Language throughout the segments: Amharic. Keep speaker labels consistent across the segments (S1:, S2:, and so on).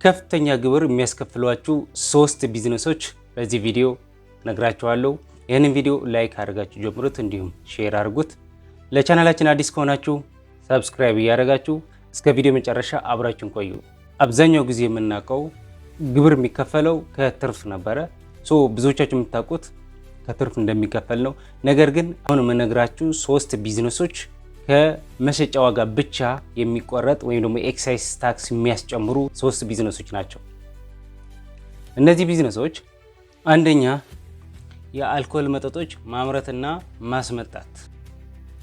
S1: ከፍተኛ ግብር የሚያስከፍሏችሁ 3 ቢዝነሶች በዚህ ቪዲዮ ነግራችኋለሁ። ይህንን ቪዲዮ ላይክ አድርጋችሁ ጀምሩት፣ እንዲሁም ሼር አድርጉት። ለቻናላችን አዲስ ከሆናችሁ ሰብስክራይብ እያደረጋችሁ እስከ ቪዲዮ መጨረሻ አብራችሁን ቆዩ። አብዛኛው ጊዜ የምናውቀው ግብር የሚከፈለው ከትርፍ ነበረ። ብዙዎቻችሁ የምታውቁት ከትርፍ እንደሚከፈል ነው። ነገር ግን አሁን የምነግራችሁ 3 ቢዝነሶች ከመሸጫ ዋጋ ብቻ የሚቆረጥ ወይም ደግሞ ኤክሳይዝ ታክስ የሚያስጨምሩ 3 ቢዝነሶች ናቸው። እነዚህ ቢዝነሶች አንደኛ የአልኮል መጠጦች ማምረትና ማስመጣት።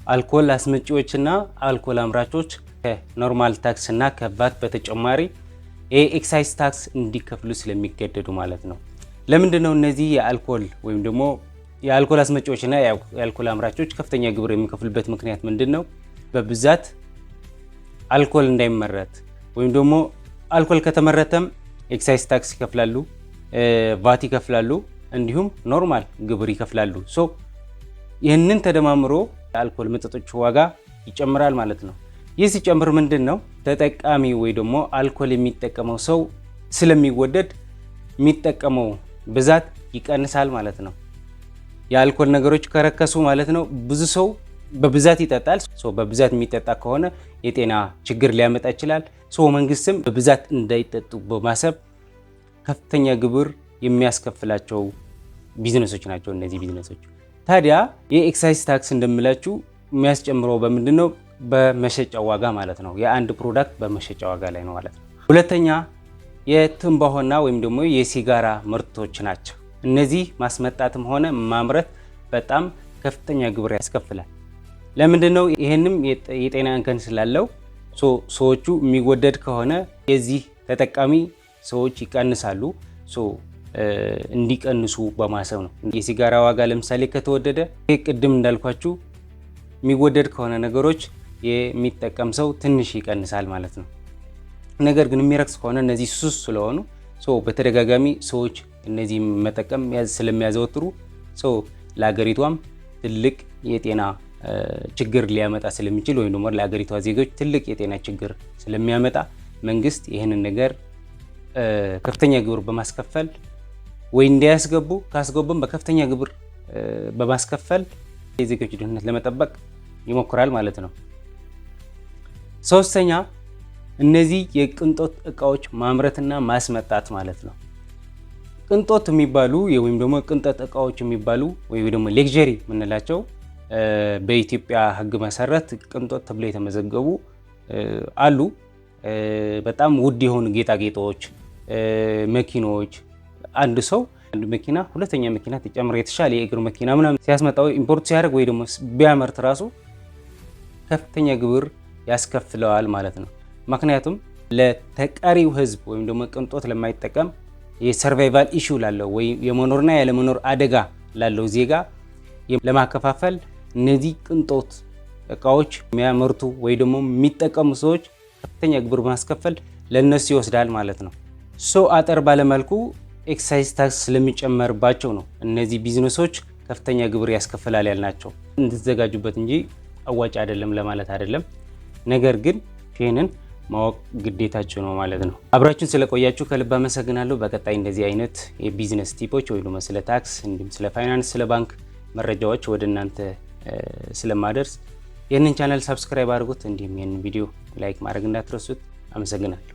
S1: አልኮል አስመጪዎችና አልኮል አምራቾች ከኖርማል ታክስ እና ከቫት በተጨማሪ የኤክሳይዝ ታክስ እንዲከፍሉ ስለሚገደዱ ማለት ነው። ለምንድን ነው እነዚህ የአልኮል ወይም ደግሞ የአልኮል አስመጪዎችና የአልኮል አምራቾች ከፍተኛ ግብር የሚከፍሉበት ምክንያት ምንድን ነው? በብዛት አልኮል እንዳይመረት ወይም ደግሞ አልኮል ከተመረተም ኤክሳይዝ ታክስ ይከፍላሉ፣ ቫት ይከፍላሉ፣ እንዲሁም ኖርማል ግብር ይከፍላሉ። ይህንን ተደማምሮ የአልኮል መጠጦች ዋጋ ይጨምራል ማለት ነው። ይህ ሲጨምር ምንድን ነው ተጠቃሚ ወይ ደግሞ አልኮል የሚጠቀመው ሰው ስለሚወደድ የሚጠቀመው ብዛት ይቀንሳል ማለት ነው። የአልኮል ነገሮች ከረከሱ ማለት ነው ብዙ ሰው በብዛት ይጠጣል። በብዛት የሚጠጣ ከሆነ የጤና ችግር ሊያመጣ ይችላል። መንግስትም በብዛት እንዳይጠጡ በማሰብ ከፍተኛ ግብር የሚያስከፍላቸው ቢዝነሶች ናቸው እነዚህ ቢዝነሶች። ታዲያ የኤክሳይዝ ታክስ እንደምላችሁ የሚያስጨምረው በምንድን ነው? በመሸጫ ዋጋ ማለት ነው። የአንድ ፕሮዳክት በመሸጫ ዋጋ ላይ ነው ማለት ነው። ሁለተኛ የትንባሆና ወይም ደግሞ የሲጋራ ምርቶች ናቸው። እነዚህ ማስመጣትም ሆነ ማምረት በጣም ከፍተኛ ግብር ያስከፍላል። ለምንድን ነው? ይህንም የጤና እንከን ስላለው ሰዎቹ የሚወደድ ከሆነ የዚህ ተጠቃሚ ሰዎች ይቀንሳሉ። እንዲቀንሱ በማሰብ ነው። የሲጋራ ዋጋ ለምሳሌ ከተወደደ ቅድም እንዳልኳችሁ የሚወደድ ከሆነ ነገሮች የሚጠቀም ሰው ትንሽ ይቀንሳል ማለት ነው። ነገር ግን የሚረክስ ከሆነ እነዚህ ሱስ ስለሆኑ በተደጋጋሚ ሰዎች እነዚህ መጠቀም ስለሚያዘወትሩ ለሀገሪቷም ትልቅ የጤና ችግር ሊያመጣ ስለሚችል ወይም ደግሞ ለሀገሪቷ ዜጎች ትልቅ የጤና ችግር ስለሚያመጣ መንግስት ይህንን ነገር ከፍተኛ ግብር በማስከፈል ወይ እንዲያስገቡ ካስገቡም በከፍተኛ ግብር በማስከፈል የዜጎች ደህንነት ለመጠበቅ ይሞክራል ማለት ነው። ሶስተኛ እነዚህ የቅንጦት እቃዎች ማምረትና ማስመጣት ማለት ነው። ቅንጦት የሚባሉ ወይም ደግሞ ቅንጦት እቃዎች የሚባሉ ወይም ደግሞ ሌክዠሪ የምንላቸው በኢትዮጵያ ሕግ መሰረት ቅንጦት ተብለው የተመዘገቡ አሉ። በጣም ውድ የሆኑ ጌጣጌጦች፣ መኪኖች። አንድ ሰው አንድ መኪና ሁለተኛ መኪና ተጨምሮ የተሻለ የእግር መኪና ምናምን ሲያስመጣው ኢምፖርት ሲያደርግ ወይ ደግሞ ቢያመርት ራሱ ከፍተኛ ግብር ያስከፍለዋል ማለት ነው። ምክንያቱም ለተቀሪው ህዝብ ወይም ደግሞ ቅንጦት ለማይጠቀም የሰርቫይቫል ኢሹ ላለው ወይ የመኖርና ያለመኖር አደጋ ላለው ዜጋ ለማከፋፈል እነዚህ ቅንጦት እቃዎች የሚያመርቱ ወይ ደግሞ የሚጠቀሙ ሰዎች ከፍተኛ ግብር በማስከፈል ለነሱ ይወስዳል ማለት ነው። አጠር ባለመልኩ ኤክሳይዝ ታክስ ስለሚጨመርባቸው ነው እነዚህ ቢዝነሶች ከፍተኛ ግብር ያስከፍላል ያልናቸው። እንድትዘጋጁበት እንጂ አዋጭ አይደለም ለማለት አይደለም። ነገር ግን ይህንን ማወቅ ግዴታችሁ ነው ማለት ነው። አብራችሁን ስለቆያችሁ ከልብ አመሰግናለሁ። በቀጣይ እንደዚህ አይነት የቢዝነስ ቲፖች ወይ ደግሞ ስለ ታክስ እንዲሁም ስለ ፋይናንስ፣ ስለ ባንክ መረጃዎች ወደ እናንተ ስለማደርስ ይህንን ቻናል ሰብስክራይብ አድርጉት። እንዲሁም ይህንን ቪዲዮ ላይክ ማድረግ እንዳትረሱት። አመሰግናለሁ።